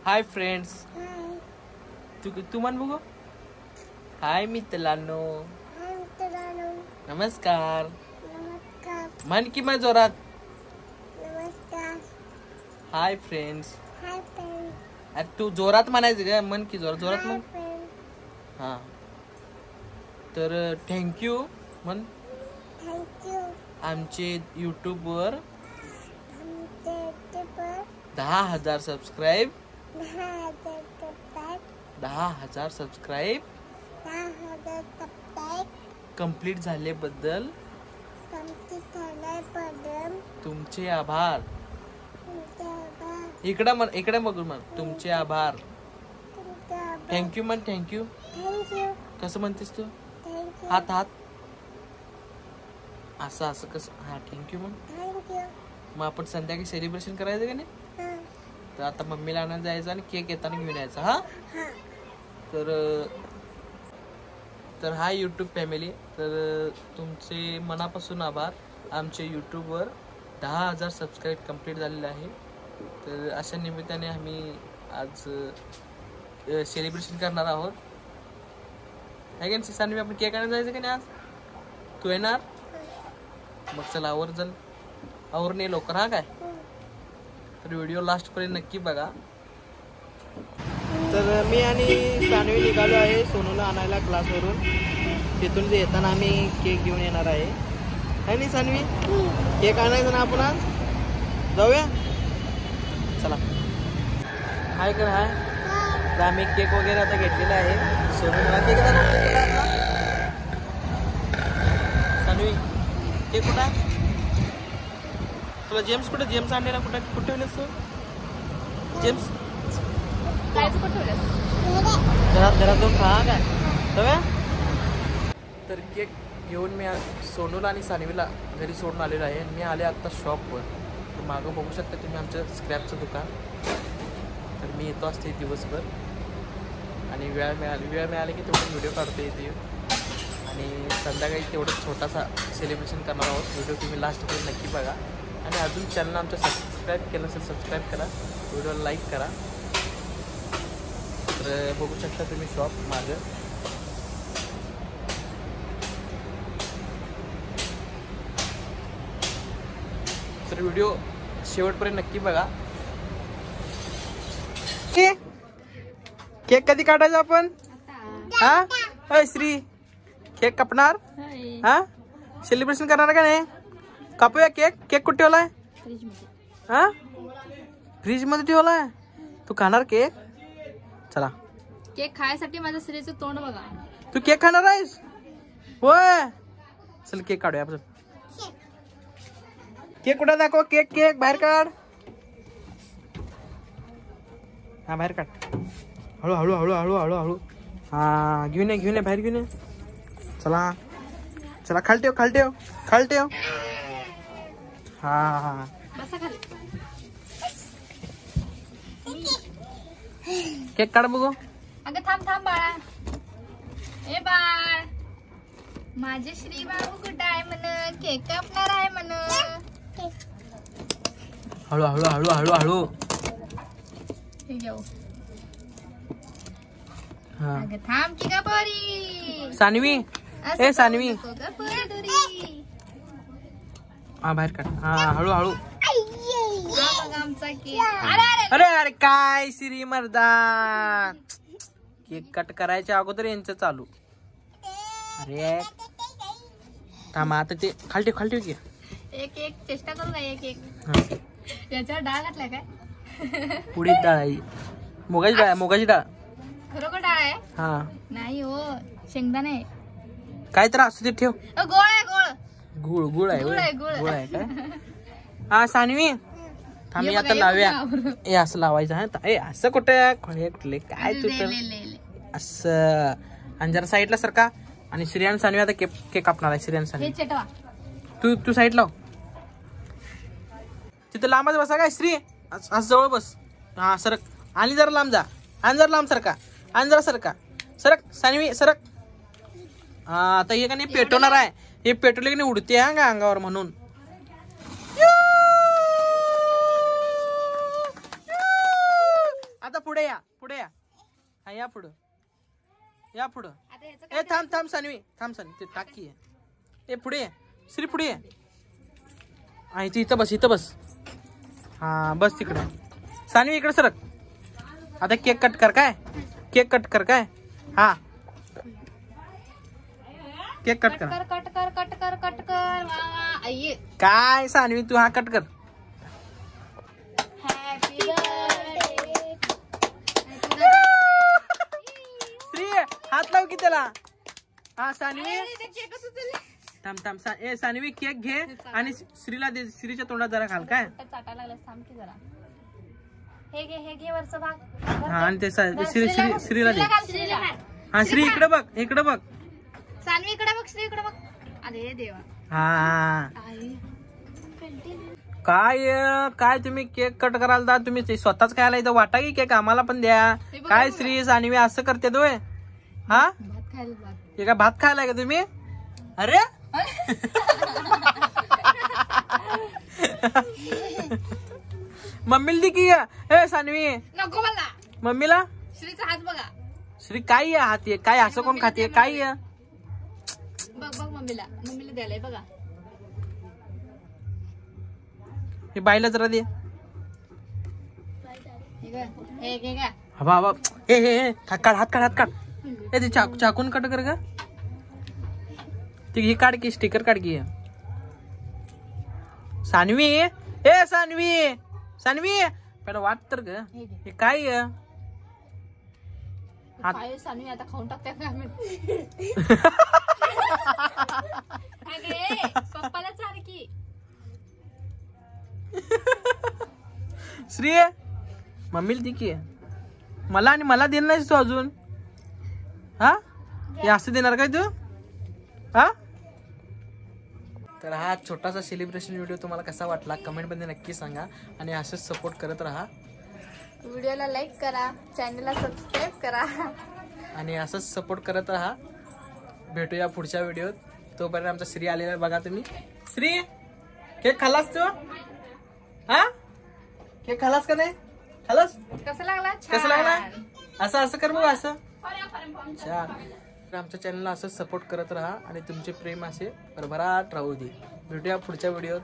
Hi friends. तू म्हण बघू. हाय मित्रांनो. नमस्कार. म्हण की मग जोरात. Hi friends. अरे तू जोरात म्हणायचं का? म्हण की जोरात जोरात म्हण. हा तर थँक्यू म्हण. आमचे यूट्यूबवर 10,000 सबस्क्राईब 10,000 सबस्क्राईब कंप्लीट झाल्याबद्दल तुमचे आभार. इकडे बघून म्हण. तुमचे आभार. थँक्यू म्हण. थँक्यू कसं म्हणतेस तू? हात हात असं असं कसं? हा थँक्यू म्हण. मग आपण संध्याकाळी सेलिब्रेशन करायचं का नाही? तर आता मम्मीला आणायला जायचं आणि केक येताना घेऊन यायचा. हा तर हा यूट्यूब फॅमिली. तर तुमचे मनापासून आभार. आमचे यूट्यूबवर 10,000 सबस्क्राईब कंप्लीट झालेले आहे. तर अशा निमित्ताने आम्ही आज सेलिब्रेशन करणार आहोत. आहे का नाही सानवी? आपण केक आणायला जायचं का नाही आज? तू येणार? मग चला आवर चल. आवर नाही लवकर. हा काय? तर व्हिडिओ लास्टपर्यंत नक्की बघा. तर मी आणि सानवी निघालो आहे सोनूला आणायला क्लासवरून. तिथून जे येताना आम्ही केक घेऊन येणार आहे. है नाही सानवी? केक आणायचं ना आपण आज? जाऊया चला. हाय कर. हाय. तर आम्ही केक वगैरे आता घेतलेला आहे. सोनूला केक सानवी केक कुठं आहे? तुला जेम्स कुठे? जेम्स आणलेला कुठे? कुठे ठेवलेस तू जेम्स? घरात जाऊन खा काय? जाऊया. तर केक घेऊन मी सोनूला आणि सानवीला घरी सोडून आलेलो आहे. मी आले आत्ता शॉपवर. तर मागं बघू शकता तुम्ही आमचं स्क्रॅपचं दुकान. तर मी येतो असते दिवसभर आणि वेळ मिळाली की तेवढं व्हिडिओ काढतो येते. आणि संध्याकाळी तेवढं छोटासा सेलिब्रेशन करणार आहोत. व्हिडिओ तुम्ही लास्टपर्यंत नक्की बघा. आणि अजून चॅनल आमचं सबस्क्राईब केलं असेल सबस्क्राईब करा. व्हिडिओला लाईक करा. तर बघू शकता तुम्ही शॉप माझं. तर व्हिडिओ शेवटपर्यंत नक्की बघा. केक कधी काढायचा आपण? हा श्री केक कापणार? हा सेलिब्रेशन करणार का नाही? कापूया केक. केक कुठे ठेवलाय? हा फ्रीज मध्ये ठेवलाय. तू खाणार केक? चला. केक खायसाठी माझ्या श्रीचं तोंड बघा. तू केक खाणार आहेस? होय. चल केक काढूया आपण. केक कुठे दाखव? केक केक बाहेर काढ. हा बाहेर काढ. हळू हळू हळू हळू हळू हळू. हा घेऊन ये बाहेर घेऊन ये. चला चला खाली ठेव खाली ठेव. हा बसा खाली. केक काढ बघू. अगं थांब बाळा. ए बाळ माझे श्री बाबू कुठं आहे? म्हण केक कापणार आहे म्हण. हळू हळू हळू हळू हळू. अगं थांब की गपोरी. सानवी ए सानवी हा बाहेर काढ. हा हळू हळू. आमचा केक. अरे अरे काय श्री मर्दा. केक कट करायच्या अगोदर यांचं चालू. अरे थांबा आता ते खाली ठेव की. एक चेष्टा करू काय? एक याच्यावर डाळ घातलाय काय? पुढील डाळ आहे. मुगाची डाळ. खरोखर डाळ आहे? हा नाही हो शेंगदाणे आहे. काय तर असू दे ठेव. गोळ आहे. गुळ आहे काय? हा सानवी थांब आता लावूया. ए असं लावायचं. हा ए असं कुठले काय तू तर असं. आणि जरा साईडला सारखा. आणि श्रेयान सानवी आता केक कापणार आहे. श्रेयान सानवी तू साईड लाव. तिथं लांबच बसा काय श्री. असं जवळ बस. हा सरक. आणि जरा लांब जा. आणि जरा लांब सरका. आणि जरा सरक सानवी सरक. हा आता हे का नाही पेटवणार आहे. हे पेटवले की नाही उडते हा का अंगावर म्हणून. आता पुढे पुढे या पुढे या. हा या पुढं या पुढं. आता ह्याचं ए थांब सानवी ते टाकी आहे. ए पुढे ये श्री पुढे ये. हा इथं बस. हा बस तिकडे. सानवी इकडे सरक. आता केक कट कर काय हा केक कट कर. कट कर वा आई. काय सानवी तू हा कट कर. Happy birthday. श्री हात लाव की त्याला. हा सानवी थांब सानवी केक घे आणि श्रीला दे. श्रीच्या तोंडात जरा घाल काय. चाटायला लागलं थांब की जरा. हे घे वरचा भाग. हा आणि ते श्रीला दे. हा श्री इकडे बघ. सानवी इकडे बघ. श्री इकडे बघ. अरे देवा. हा आई काय तुम्ही केक कट कराल तर तुम्ही स्वतःच खायला इथं वाटा की केक आम्हाला पण द्या. काय श्री सानवी असं करते दोय. हा भात खायला हे काय भात खायला का तुम्ही. अरे मम्मीला दे की. ए सानवी नको मला. मम्मीला. श्रीचा हात बघा. श्री काय हात ये काय असं कोण खाते काय. बघ मम्मीला द्यायलाय बघा. हे बाईला जरा दे. हे घे का. हवा हे हात काढ. ए ते चाकून कट कर का. ती ही काढ की स्टिकर काढ की. सानवी पहिला वाट तर ग. हे काय सानवी आता खाऊन टाकते पप्पाला सारखी. श्री मम्मीला दे की. मला देणार नाहीस तू अजून. हा हे असं देणार काय तू. हा तर हा छोटासा सेलिब्रेशन व्हिडिओ तुम्हाला कसा वाटला कमेंट मध्ये नक्की सांगा आणि असंच सपोर्ट करत राहा. व्हिडिओला लाईक करा. चॅनलला सबस्क्राईब करा आणि असंच सपोर्ट करत राहा. भेटूया पुढच्या व्हिडिओत. तोपर्यंत आमचा श्री आलेला बघा तुम्ही. श्री केक खालास तू. हा केक खालास का नाही. खालास कसं लागला. कसं लागला. असं कर बघ असं. छान. आमच्या चॅनलला असंच सपोर्ट करत राहा आणि तुमचे प्रेम असे भरभराट राहू दे. भेटूया पुढच्या व्हिडिओत.